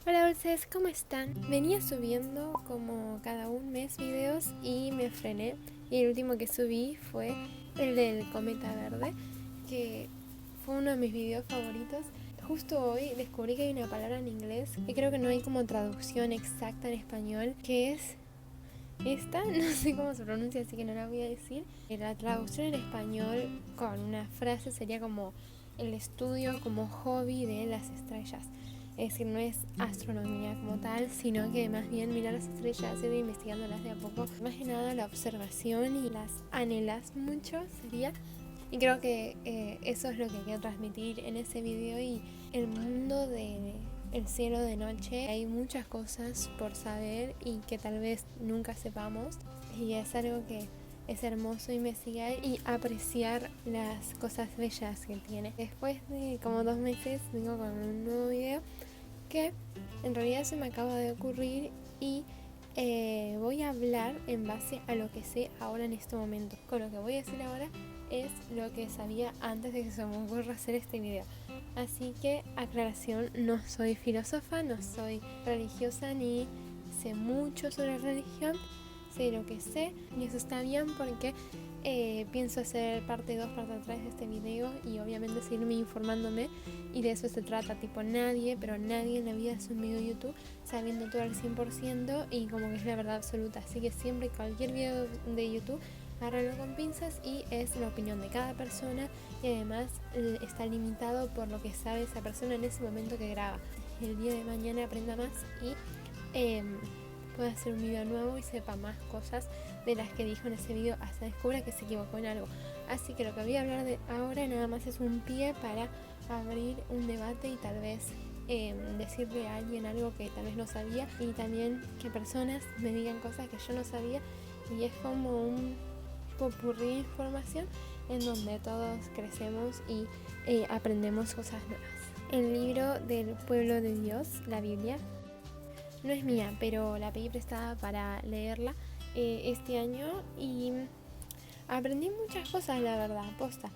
Hola dulces, ¿cómo están? Venía subiendo como cada un mes videos y me frené. Y el último que subí fue el del cometa verde, que fue uno de mis videos favoritos. Justo hoy descubrí que hay una palabra en inglés que creo que no hay como traducción exacta en español, que es esta, no sé cómo se pronuncia, así que no la voy a decir. La traducción en español con una frase sería como el estudio como hobby de las estrellas. Es decir, no es astronomía como tal, sino que más bien mirar las estrellas, ir investigándolas de a poco. Más que nada la observación y las anhelas mucho sería. Y creo que eso es lo que quiero transmitir en ese video y el mundo de el cielo de noche. Hay muchas cosas por saber y que tal vez nunca sepamos. Y es algo que es hermoso investigar y apreciar las cosas bellas que tiene. Después de como 2 meses vengo con un nuevo video que en realidad se me acaba de ocurrir y voy a hablar en base a lo que sé ahora en este momento. Con lo que voy a decir ahora es lo que sabía antes de que se me ocurra hacer este video. Así que, aclaración, no soy filósofa, no soy religiosa ni sé mucho sobre religión. Sé lo que sé y eso está bien porque pienso hacer parte 2, parte 3 de este video y obviamente seguirme informándome, y de eso se trata, tipo nadie, pero nadie en la vida hace un video de YouTube sabiendo todo al 100% y como que es la verdad absoluta. Así que siempre cualquier video de YouTube agárralo con pinzas y es la opinión de cada persona, y además está limitado por lo que sabe esa persona en ese momento que graba. El día de mañana aprenda más y pueda hacer un video nuevo y sepa más cosas de las que dijo en ese video, hasta descubra que se equivocó en algo. Así que lo que voy a hablar de ahora nada más es un pie para abrir un debate y tal vez decirle a alguien algo que tal vez no sabía, y también que personas me digan cosas que yo no sabía, y es como un popurrí de información en donde todos crecemos y aprendemos cosas nuevas. El libro del pueblo de Dios, la Biblia, no es mía, pero la pedí prestada para leerla este año y aprendí muchas cosas, la verdad, posta.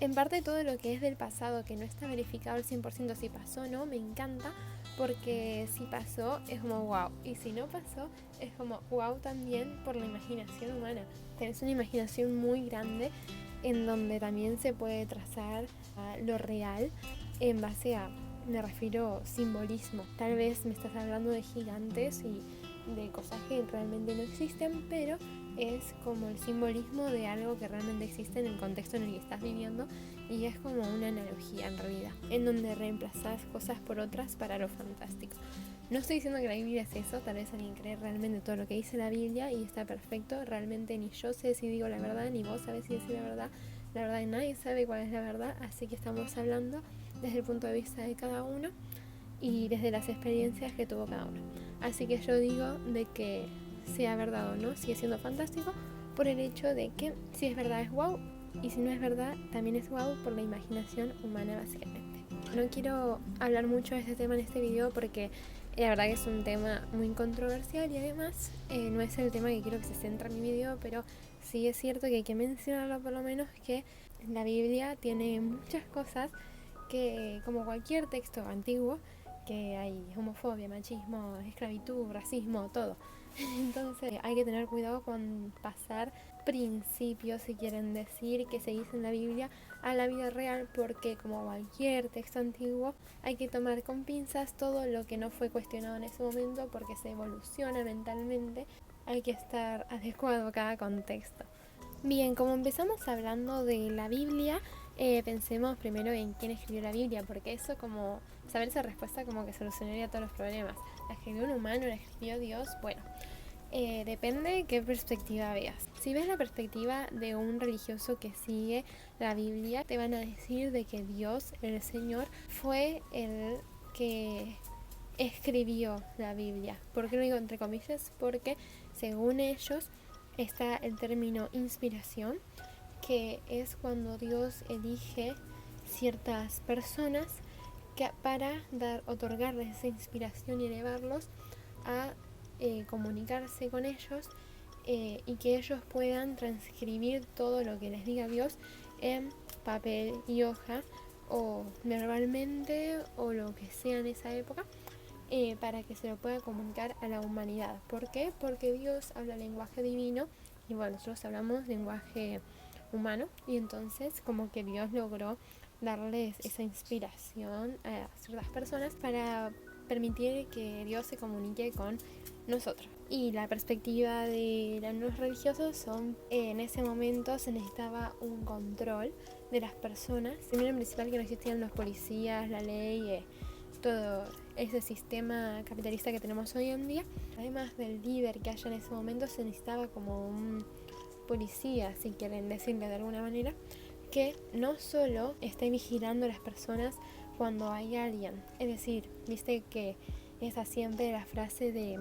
En parte todo lo que es del pasado, que no está verificado al 100% si pasó o no, me encanta, porque si pasó es como wow, y si no pasó es como wow también por la imaginación humana. Tenés una imaginación muy grande en donde también se puede trazar lo real en base a, me refiero, simbolismo. Tal vez me estás hablando de gigantes y de cosas que realmente no existen, pero es como el simbolismo de algo que realmente existe en el contexto en el que estás viviendo, y es como una analogía en realidad, en donde reemplazas cosas por otras para lo fantástico. No estoy diciendo que la Biblia es eso, tal vez alguien cree realmente todo lo que dice la Biblia y está perfecto, realmente ni yo sé si digo la verdad, ni vos sabés si decir la verdad nadie sabe cuál es la verdad, así que estamos hablando desde el punto de vista de cada uno y desde las experiencias que tuvo cada uno. Así que yo digo de que sea verdad o no, sigue siendo fantástico por el hecho de que si es verdad es wow, y si no es verdad también es wow por la imaginación humana básicamente. No quiero hablar mucho de este tema en este video porque la verdad que es un tema muy controversial y además no es el tema que quiero que se centre en mi video, pero sí es cierto que hay que mencionarlo por lo menos, que la Biblia tiene muchas cosas que, como cualquier texto antiguo, que hay homofobia, machismo, esclavitud, racismo, todo. Entonces hay que tener cuidado con pasar principios, si quieren decir, que se dice en la Biblia a la vida real, porque como cualquier texto antiguo hay que tomar con pinzas todo lo que no fue cuestionado en ese momento, porque se evoluciona mentalmente, hay que estar adecuado a cada contexto. Bien, como empezamos hablando de la Biblia, pensemos primero en quién escribió la Biblia, porque eso, como saber esa respuesta, como que solucionaría todos los problemas. ¿La escribió un humano? ¿La escribió Dios? Bueno, depende de qué perspectiva veas. Si ves la perspectiva de un religioso que sigue la Biblia, te van a decir de que Dios, el Señor, fue el que escribió la Biblia. ¿Por qué lo digo entre comillas? Porque según ellos está el término inspiración, que es cuando Dios elige ciertas personas para otorgarles esa inspiración y elevarlos a comunicarse con ellos, y que ellos puedan transcribir todo lo que les diga Dios en papel y hoja, o verbalmente, o lo que sea en esa época, para que se lo pueda comunicar a la humanidad. ¿Por qué? Porque Dios habla lenguaje divino y bueno, nosotros hablamos lenguaje humano, y entonces como que Dios logró darles esa inspiración a ciertas personas para permitir que Dios se comunique con nosotros. Y la perspectiva de los religiosos son, en ese momento se necesitaba un control de las personas. Primero, principal, que no existían los policías, la ley, todo ese sistema capitalista que tenemos hoy en día. Además del líder que haya en ese momento, se necesitaba como un policía, si quieren decirle de alguna manera, que no solo esté vigilando a las personas cuando hay alguien. Es decir, viste que esa siempre la frase de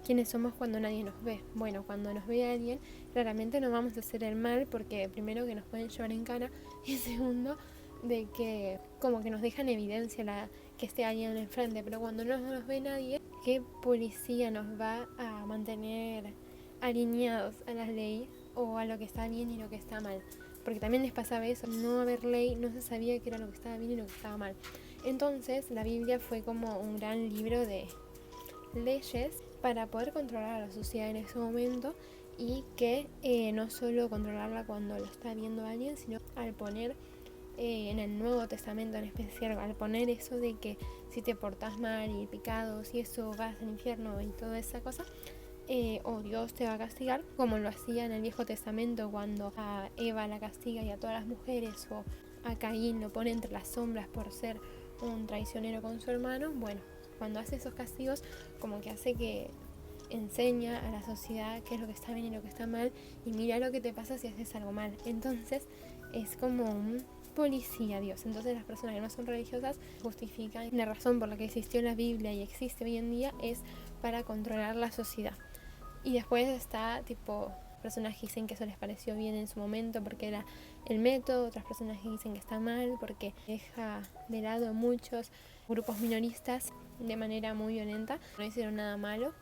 quiénes somos cuando nadie nos ve. Bueno, cuando nos ve alguien, claramente no vamos a hacer el mal, porque primero que nos pueden llevar en cara, y segundo de que como que nos deja en evidencia que esté alguien enfrente. Pero cuando no nos ve nadie, ¿qué policía nos va a mantener alineados a las leyes o a lo que está bien y lo que está mal? Porque también les pasaba eso, no haber ley, no se sabía qué era lo que estaba bien y lo que estaba mal. Entonces la Biblia fue como un gran libro de leyes para poder controlar a la sociedad en ese momento, y que no solo controlarla cuando lo está viendo alguien, sino al poner en el Nuevo Testamento en especial, al poner eso de que si te portas mal y pecados y eso vas al infierno y toda esa cosa, o Dios te va a castigar, como lo hacía en el Viejo Testamento cuando a Eva la castiga y a todas las mujeres, o a Caín lo pone entre las sombras por ser un traicionero con su hermano. Bueno, cuando hace esos castigos, como que hace que enseña a la sociedad qué es lo que está bien y lo que está mal, y mira lo que te pasa si haces algo mal. Entonces es como un policía Dios. Entonces las personas que no son religiosas justifican la razón por la que existió la Biblia y existe hoy en día es para controlar la sociedad. Y después está tipo personas que dicen que eso les pareció bien en su momento porque era el método, otras personas que dicen que está mal porque deja de lado a muchos grupos minoristas de manera muy violenta. No hicieron nada malo,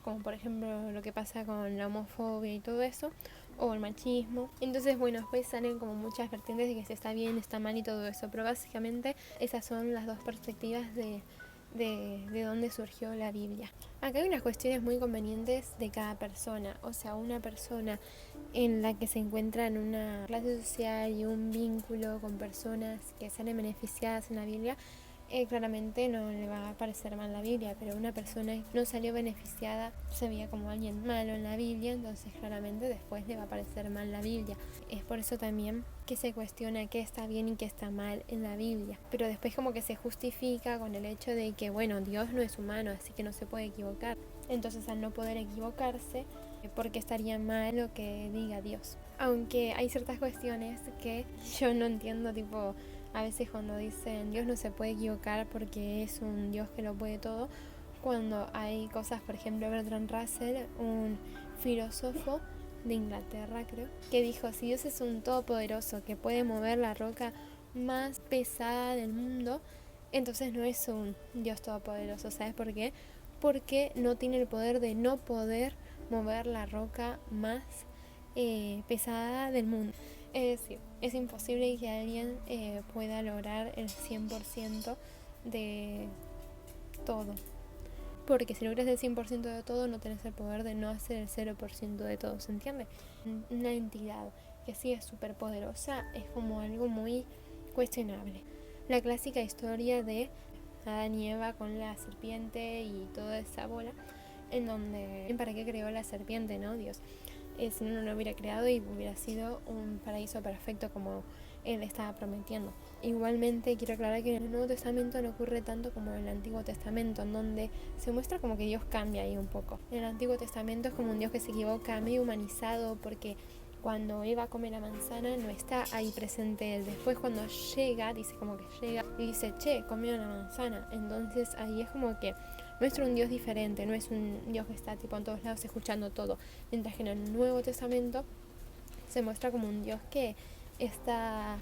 como por ejemplo lo que pasa con la homofobia y todo eso, o el machismo. Entonces bueno, después salen como muchas vertientes de que si está bien, está mal y todo eso, pero básicamente esas son las dos perspectivas de dónde surgió la Biblia. Acá hay unas cuestiones muy convenientes de cada persona, o sea, una persona en la que se encuentra en una clase social y un vínculo con personas que salen beneficiadas en la Biblia, claramente no le va a parecer mal la Biblia, pero una persona que no salió beneficiada, se veía como alguien malo en la Biblia, entonces claramente después le va a parecer mal la Biblia. Es por eso también que se cuestiona qué está bien y qué está mal en la Biblia, pero después como que se justifica con el hecho de que bueno, Dios no es humano, así que no se puede equivocar. Entonces al no poder equivocarse, ¿por qué estaría mal lo que diga Dios? Aunque hay ciertas cuestiones que yo no entiendo, tipo a veces cuando dicen Dios no se puede equivocar porque es un Dios que lo puede todo, cuando hay cosas, por ejemplo Bertrand Russell, un filósofo de Inglaterra creo, que dijo, si Dios es un todopoderoso que puede mover la roca más pesada del mundo, entonces no es un Dios todopoderoso. ¿Sabes por qué? Porque no tiene el poder de no poder mover la roca más pesada del mundo. Es decir, es imposible que alguien pueda lograr el 100% de todo. Porque si logras el 100% de todo, no tenés el poder de no hacer el 0% de todo, ¿se entiende? Una entidad que sí es súper poderosa es como algo muy cuestionable. La clásica historia de Adán y Eva con la serpiente y toda esa bola, en donde, ¿para qué creó la serpiente, no? Dios. Si no, no lo hubiera creado y hubiera sido un paraíso perfecto como él estaba prometiendo. Igualmente quiero aclarar que en el Nuevo Testamento no ocurre tanto como en el Antiguo Testamento, en donde se muestra como que Dios cambia ahí un poco. En el Antiguo Testamento es como un Dios que se equivoca, medio humanizado, porque cuando Eva come la manzana no está ahí presente él. Después cuando llega, dice como que llega y dice, che, comió la manzana. Entonces ahí es como que muestra un Dios diferente, no es un Dios que está tipo en todos lados escuchando todo. Mientras que en el Nuevo Testamento se muestra como un Dios que está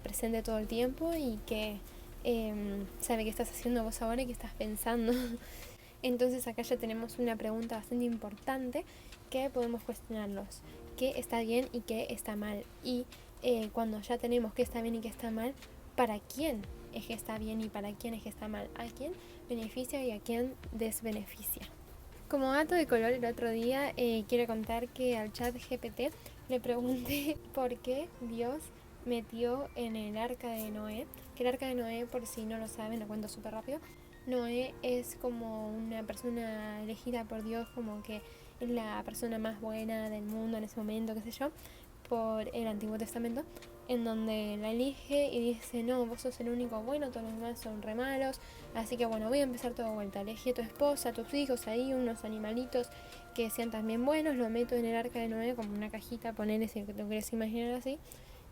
presente todo el tiempo y que sabe qué estás haciendo vos ahora y qué estás pensando. Entonces acá ya tenemos una pregunta bastante importante que podemos cuestionarnos. ¿Qué está bien y qué está mal? Y cuando ya tenemos qué está bien y qué está mal, ¿para quién es que está bien y para quién es que está mal, a quién beneficia y a quién desbeneficia. Como dato de color, el otro día quiero contar que al chat GPT le pregunté por qué Dios metió en el arca de Noé, que el arca de Noé, por si no lo saben, lo cuento súper rápido. Noé es como una persona elegida por Dios, como que es la persona más buena del mundo en ese momento, qué sé yo, por el Antiguo Testamento, en donde la elige y dice, no, vos sos el único bueno, todos los demás son re malos, así que bueno, voy a empezar todo de vuelta. Elegí a tu esposa, a tus hijos, ahí unos animalitos que sean también buenos, lo meto en el arca de Noé como una cajita, ponele si te quieres imaginar así,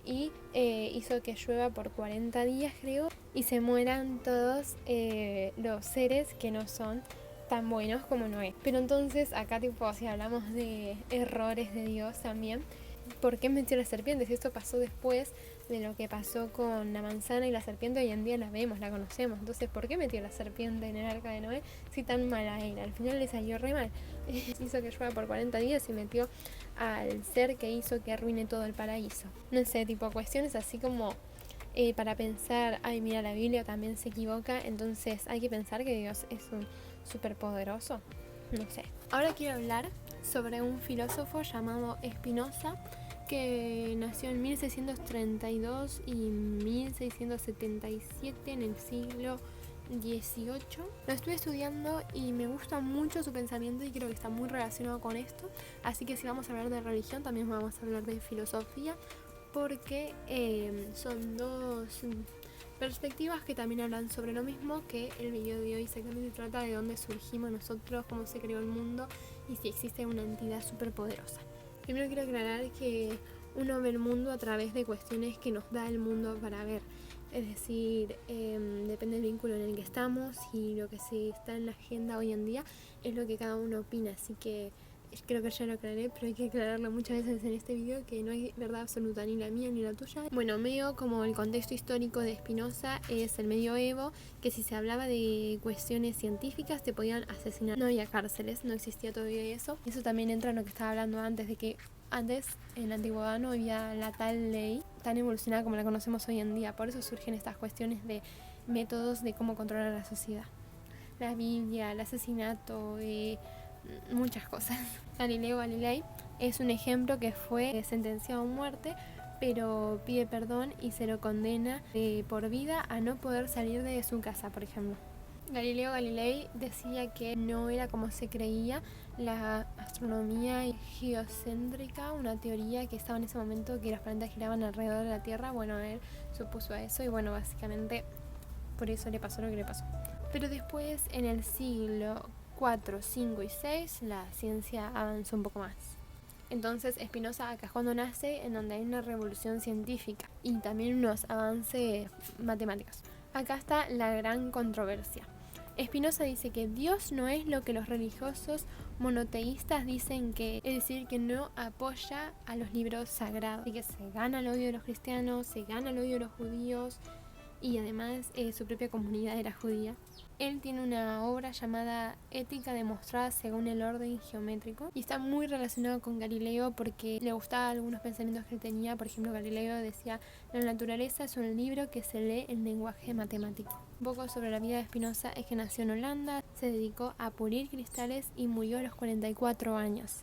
y hizo que llueva por 40 días creo, y se mueran todos los seres que no son tan buenos como Noé. Pero entonces acá tipo si hablamos de errores de Dios también, ¿por qué metió la serpiente? Si esto pasó después de lo que pasó con la manzana y la serpiente, hoy en día la vemos, la conocemos. Entonces, ¿por qué metió la serpiente en el arca de Noé si tan mala era? Al final le salió re mal. Hizo que llueva por 40 días y metió al ser que hizo que arruine todo el paraíso. No sé, tipo cuestiones así como para pensar, ay mira, la Biblia también se equivoca, entonces hay que pensar que Dios es un superpoderoso. No sé. Ahora quiero hablar sobre un filósofo llamado Spinoza, que nació en 1632 y 1677 en el siglo XVIII. Lo estuve estudiando y me gusta mucho su pensamiento y creo que está muy relacionado con esto. Así que si vamos a hablar de religión, también vamos a hablar de filosofía, porque son dos perspectivas que también hablan sobre lo mismo, que el video de hoy exactamente trata de dónde surgimos nosotros, cómo se creó el mundo y si existe una entidad superpoderosa. Primero quiero aclarar que uno ve el mundo a través de cuestiones que nos da el mundo para ver. Es decir, depende del vínculo en el que estamos y lo que se está en la agenda hoy en día es lo que cada uno opina. Así que creo que ya lo aclaré, pero hay que aclararlo muchas veces en este video, que no hay verdad absoluta, ni la mía ni la tuya. Bueno, medio como el contexto histórico de Spinoza es el medioevo, que si se hablaba de cuestiones científicas te podían asesinar. No había cárceles, no existía todavía eso. Eso también entra en lo que estaba hablando antes, de que antes en la antigüedad no había la tal ley tan evolucionada como la conocemos hoy en día. Por eso surgen estas cuestiones de métodos de cómo controlar a la sociedad. La Biblia, el asesinato, muchas cosas. Galileo Galilei es un ejemplo que fue sentenciado a muerte, pero pide perdón y se lo condena por vida a no poder salir de su casa, por ejemplo. Galileo Galilei decía que no era como se creía la astronomía geocéntrica, una teoría que estaba en ese momento que los planetas giraban alrededor de la Tierra. Bueno, él se opuso a eso y bueno, básicamente por eso le pasó lo que le pasó. Pero después, en el siglo 4, 5 y 6, la ciencia avanzó un poco más. Entonces Spinoza acá es cuando nace, en donde hay una revolución científica y también unos avances matemáticos. Acá está la gran controversia. Spinoza dice que Dios no es lo que los religiosos monoteístas dicen que, es decir, que no apoya a los libros sagrados y que se gana el odio de los cristianos, se gana el odio de los judíos y además su propia comunidad era judía. Él tiene una obra llamada Ética demostrada según el orden geométrico y está muy relacionado con Galileo porque le gustaban algunos pensamientos que él tenía. Por ejemplo, Galileo decía: la naturaleza es un libro que se lee en lenguaje matemático. Un poco sobre la vida de Spinoza es que nació en Holanda, se dedicó a pulir cristales y murió a los 44 años,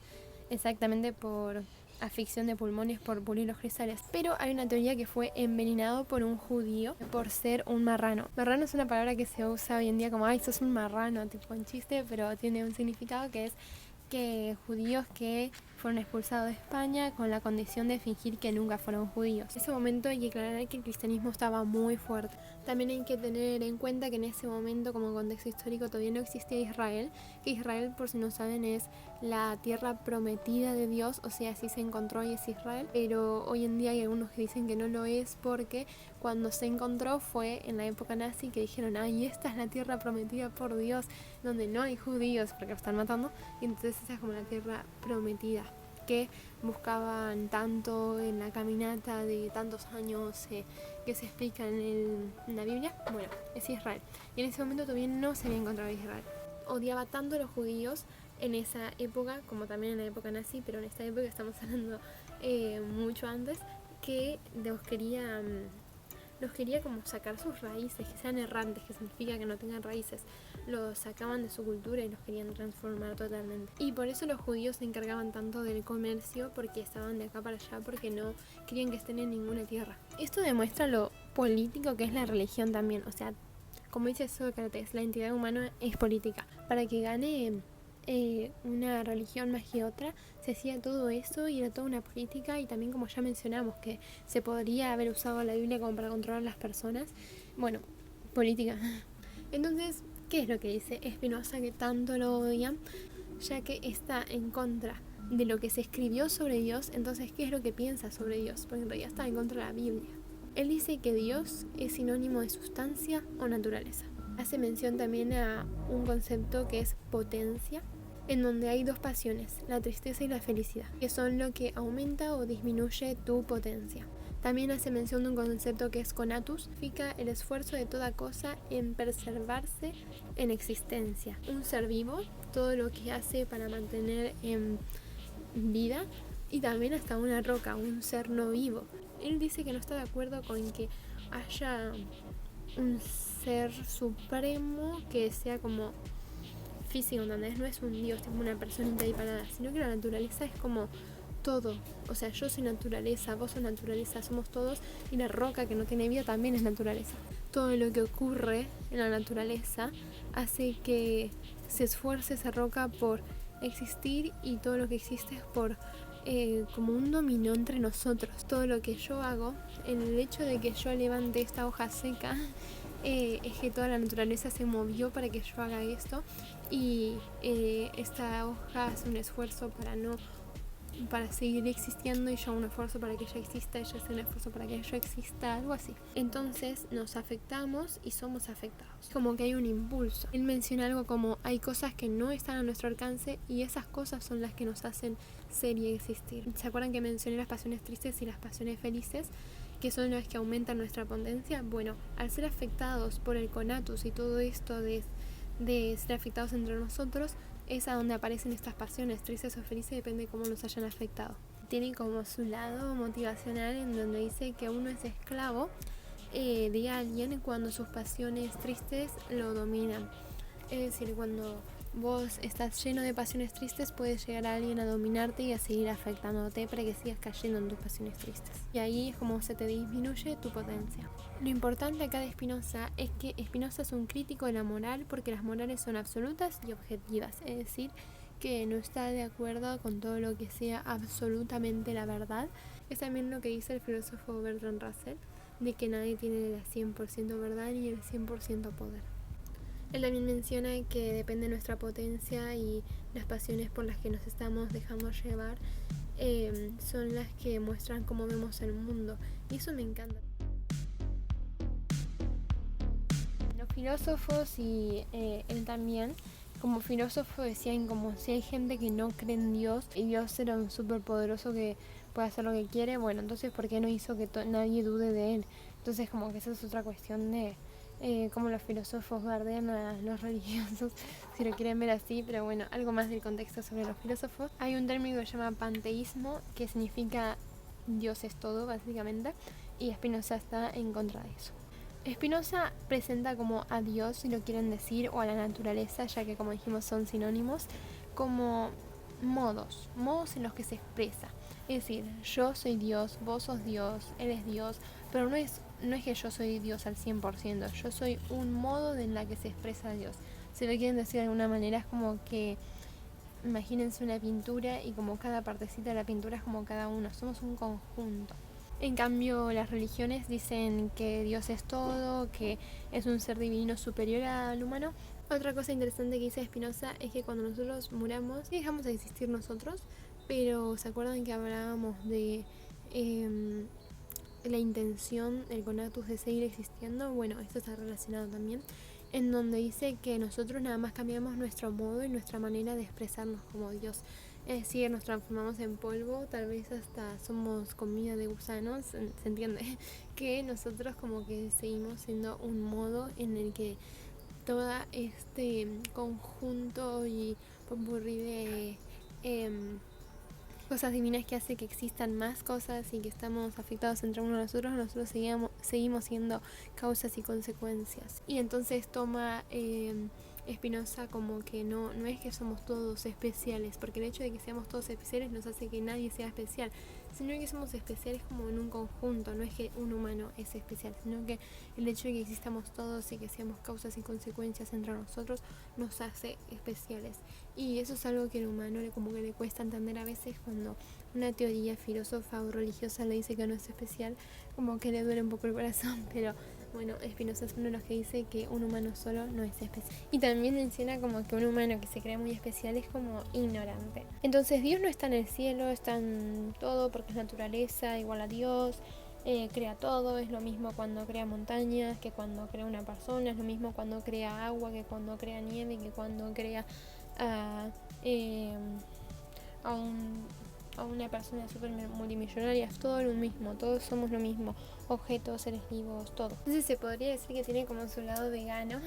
exactamente por asfixia de pulmones por pulir los cristales. Pero hay una teoría que fue envenenado por un judío por ser un marrano. Marrano es una palabra que se usa hoy en día como, ay, sos un marrano, tipo en chiste, pero tiene un significado que es que judíos que fueron expulsados de España con la condición de fingir que nunca fueron judíos. En ese momento hay que aclarar que el cristianismo estaba muy fuerte. También hay que tener en cuenta que en ese momento, como contexto histórico, todavía no existía Israel, que Israel, por si no saben, es la tierra prometida de Dios, o sea, sí se encontró y es Israel, pero hoy en día hay algunos que dicen que no lo es porque cuando se encontró fue en la época nazi, que dijeron, ay, esta es la tierra prometida por Dios, donde no hay judíos porque lo están matando, y entonces esa es como la tierra prometida que buscaban tanto en la caminata de tantos años que se explica en la Biblia. Bueno, es Israel. Y en ese momento todavía no se había encontrado Israel. Odiaba tanto a los judíos en esa época, como también en la época nazi, pero en esta época estamos hablando mucho antes, que los quería los quería como sacar sus raíces, que sean errantes, que significa que no tengan raíces. Los sacaban de su cultura y los querían transformar totalmente. Y por eso los judíos se encargaban tanto del comercio, porque estaban de acá para allá, porque no querían que estén en ninguna tierra. Esto demuestra lo político que es la religión también. O sea, como dice Sócrates, la entidad humana es política. Para que gane una religión más que otra, se hacía todo eso y era toda una política. Y también, como ya mencionamos, que se podría haber usado la Biblia como para controlar a las personas. Bueno, política. Entonces, ¿qué es lo que dice Spinoza, que tanto lo odian? Ya que está en contra de lo que se escribió sobre Dios. Entonces, ¿qué es lo que piensa sobre Dios? Porque en realidad está en contra de la Biblia. Él dice que Dios es sinónimo de sustancia o naturaleza. Hace mención también a un concepto que es potencia, en donde hay dos pasiones, la tristeza y la felicidad, que son lo que aumenta o disminuye tu potencia. También hace mención de un concepto que es conatus, significa el esfuerzo de toda cosa en preservarse en existencia. Un ser vivo, todo lo que hace para mantener en vida, y también hasta una roca, un ser no vivo. Él dice que no está de acuerdo con que haya un ser supremo que sea como físico, ¿entendés? No es un dios, tipo una personita ahí parada, sino que la naturaleza es como todo. O sea, yo soy naturaleza, vos sos naturaleza, somos todos, y la roca que no tiene vida también es naturaleza. Todo lo que ocurre en la naturaleza hace que se esfuerce esa roca por existir, y todo lo que existe es por como un dominó entre nosotros. Todo lo que yo hago, en el hecho de que yo levante esta hoja seca, es que toda la naturaleza se movió para que yo haga esto, y esta hoja hace un esfuerzo para seguir existiendo, y yo un esfuerzo para que ella exista, ella hace un esfuerzo para que yo exista, algo así. Entonces nos afectamos y somos afectados, como que hay un impulso. Él menciona algo como: hay cosas que no están a nuestro alcance, y esas cosas son las que nos hacen ser y existir. ¿Se acuerdan que mencioné las pasiones tristes y las pasiones felices, que son las que aumentan nuestra potencia? Bueno, al ser afectados por el conatus y todo esto de ser afectados entre nosotros, es a donde aparecen estas pasiones, tristes o felices, depende de cómo nos hayan afectado. Tiene como su lado motivacional, en donde dice que uno es esclavo de alguien cuando sus pasiones tristes lo dominan. Es decir, cuando vos estás lleno de pasiones tristes, puedes llegar a alguien a dominarte y a seguir afectándote para que sigas cayendo en tus pasiones tristes. Y ahí es como se te disminuye tu potencia. Lo importante acá de Spinoza es que Spinoza es un crítico de la moral, porque las morales son absolutas y objetivas. Es decir, que no está de acuerdo con todo lo que sea absolutamente la verdad. Es también lo que dice el filósofo Bertrand Russell, de que nadie tiene la 100% verdad ni el 100% poder. Él también menciona que depende de nuestra potencia, y las pasiones por las que nos estamos dejando llevar son las que muestran cómo vemos el mundo, y eso me encanta. Los filósofos y él también, como filósofo, decían como: si hay gente que no cree en Dios y Dios era un superpoderoso que puede hacer lo que quiere, bueno, entonces ¿por qué no hizo que nadie dude de él? Entonces como que esa es otra cuestión de cómo los filósofos bardean a los religiosos, si lo quieren ver así. Pero bueno, algo más del contexto sobre los filósofos. Hay un término que se llama panteísmo, que significa Dios es todo, básicamente, y Spinoza está en contra de eso. Spinoza presenta como a Dios, si lo quieren decir, o a la naturaleza, ya que como dijimos son sinónimos, como modos en los que se expresa. Es decir, yo soy Dios, vos sos Dios, él es Dios, pero no es que yo soy Dios al 100%, yo soy un modo en la que se expresa Dios. Si lo quieren decir de alguna manera, es como que imagínense una pintura, y como cada partecita de la pintura es como cada uno, somos un conjunto. En cambio, las religiones dicen que Dios es todo, que es un ser divino superior al humano. Otra cosa interesante que dice Spinoza es que cuando nosotros muramos, sí dejamos de existir nosotros, pero ¿se acuerdan que hablábamos de la intención, el conatus de seguir existiendo? Bueno, esto está relacionado también, en donde dice que nosotros nada más cambiamos nuestro modo y nuestra manera de expresarnos como Dios. Es decir, nos transformamos en polvo, tal vez hasta somos comida de gusanos, ¿se entiende? Que nosotros como que seguimos siendo un modo en el que todo este conjunto y popurrí de cosas divinas que hace que existan más cosas y que estamos afectados entre uno a los otros, nosotros seguimos siendo causas y consecuencias. Y entonces toma Spinoza como que no es que somos todos especiales, porque el hecho de que seamos todos especiales nos hace que nadie sea especial, sino que somos especiales como en un conjunto. No es que un humano es especial, sino que el hecho de que existamos todos y que seamos causas y consecuencias entre nosotros nos hace especiales. Y eso es algo que el humano como que le cuesta entender a veces cuando una teoría filósofa o religiosa le dice que no es especial, como que le duele un poco el corazón, pero bueno, Spinoza es uno de los que dice que un humano solo no es especial. Y también menciona como que un humano que se cree muy especial es como ignorante. Entonces Dios no está en el cielo, está en todo porque es naturaleza, igual a Dios. Crea todo, es lo mismo cuando crea montañas que cuando crea una persona, es lo mismo cuando crea agua que cuando crea nieve, que cuando crea a, a, un, a una persona súper multimillonaria. Es todo lo mismo, todos somos lo mismo, objetos, seres vivos, todo. Entonces se podría decir que tiene como su lado vegano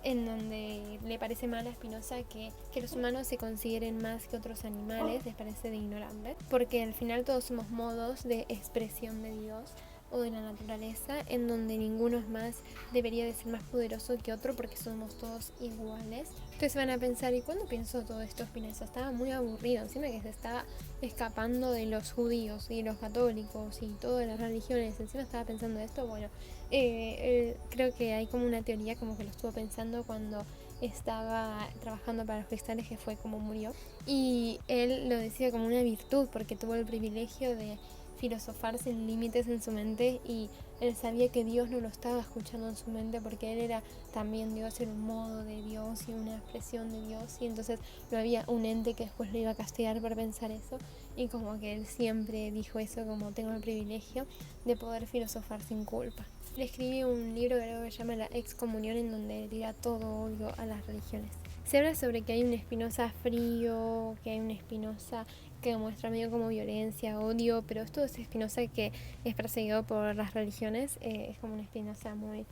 en donde le parece mal a Spinoza que los humanos se consideren más que otros animales, les parece de ignorante, porque al final todos somos modos de expresión de Dios o de la naturaleza, en donde ninguno es más, debería de ser más poderoso que otro porque somos todos iguales. Entonces van a pensar, ¿y cuándo pensó todo esto Spinoza? Estaba muy aburrido, encima que se estaba escapando de los judíos y los católicos y todas las religiones, encima estaba pensando esto. Bueno, creo que hay como una teoría como que lo estuvo pensando cuando estaba trabajando para los cristales, que fue como murió, y él lo decía como una virtud porque tuvo el privilegio de filosofar sin límites en su mente, y él sabía que Dios no lo estaba escuchando en su mente porque él era también Dios, era un modo de Dios y una expresión de Dios, y entonces no había un ente que después lo iba a castigar por pensar eso, y como que él siempre dijo eso, como tengo el privilegio de poder filosofar sin culpa. Le escribí un libro que se llama La Excomunión, en donde tira todo odio a las religiones. Se habla sobre que hay un Spinoza frío, que hay un Spinoza que muestra medio como violencia, odio, pero esto es Spinoza que es perseguido por las religiones, es como un Spinoza muy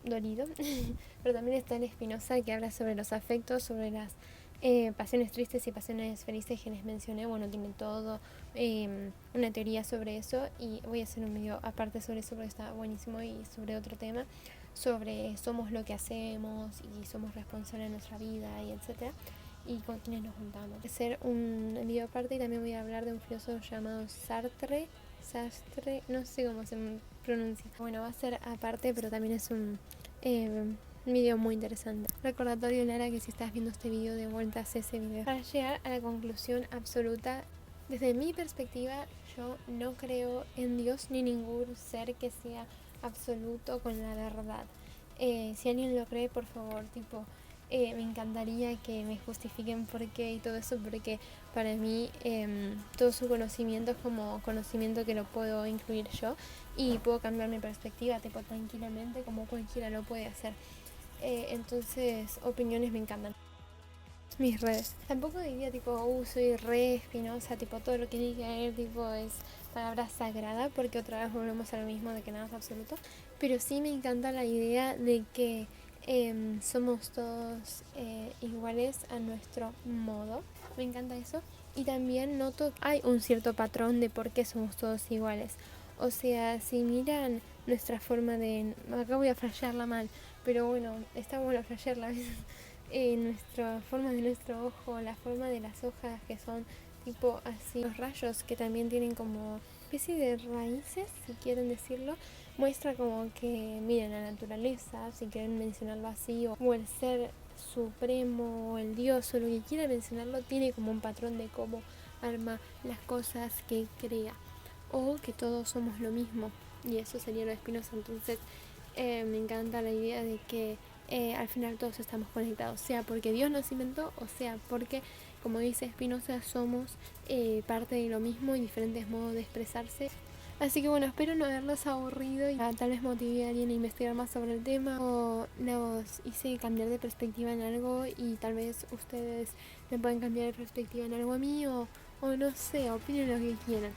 dolido. Pero también está el Spinoza que habla sobre los afectos, sobre las pasiones tristes y pasiones felices que les mencioné. Bueno, tiene todo una teoría sobre eso, y voy a hacer un video aparte sobre eso porque está buenísimo, y sobre otro tema, sobre somos lo que hacemos y somos responsables de nuestra vida y etcétera, y con quienes nos juntamos. Voy a hacer un video aparte, y también voy a hablar de un filósofo llamado Sartre, no sé cómo se pronuncia. Bueno, va a ser aparte, pero también es un video muy interesante. Recordatorio, Lara, que si estás viendo este video, de vuelta a ese video. Para llegar a la conclusión absoluta, desde mi perspectiva, yo no creo en Dios ni ningún ser que sea absoluto con la verdad. Si alguien lo cree, por favor, tipo, me encantaría que me justifiquen por qué y todo eso, porque para mí todo su conocimiento es como conocimiento que lo puedo incluir yo, y puedo cambiar mi perspectiva tipo tranquilamente, como cualquiera lo puede hacer. Entonces, opiniones me encantan. Mis redes. Tampoco diría tipo, soy re Spinoza, tipo todo lo que diga él tipo es palabra sagrada, porque otra vez volvemos a lo mismo de que nada es absoluto. Pero sí me encanta la idea de que somos todos iguales a nuestro modo. Me encanta eso. Y también noto que hay un cierto patrón de por qué somos todos iguales. O sea, si miran nuestra forma de... Acá voy a flashearla mal, pero bueno, está bueno flashearla a veces. Nuestra forma de nuestro ojo, la forma de las hojas que son tipo así, los rayos que también tienen como especie de raíces, si quieren decirlo, muestra como que, miren, la naturaleza, si quieren mencionarlo así, o el ser supremo, o el dios, o lo que quieran mencionarlo, tiene como un patrón de cómo arma las cosas que crea, o que todos somos lo mismo, y eso sería lo de Spinoza. Entonces me encanta la idea de que al final todos estamos conectados, sea porque Dios nos inventó, o sea porque, como dice Spinoza, somos parte de lo mismo y diferentes modos de expresarse. Así que bueno, espero no haberlos aburrido y tal vez motive a alguien a investigar más sobre el tema, o los hice cambiar de perspectiva en algo, y tal vez ustedes me pueden cambiar de perspectiva en algo a mí, o no sé, opinen lo que quieran.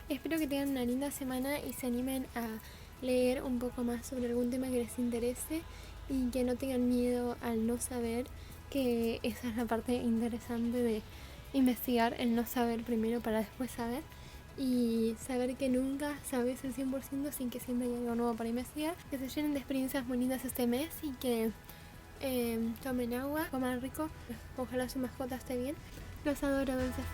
Espero que tengan una linda semana y se animen a leer un poco más sobre algún tema que les interese y que no tengan miedo al no saber, que esa es la parte interesante de investigar, el no saber primero para después saber, y saber que nunca sabes el 100% sin que siempre haya algo nuevo para investigar. Que se llenen de experiencias muy lindas este mes y que tomen agua, coman rico, ojalá su mascota esté bien. Los adoro, dulces.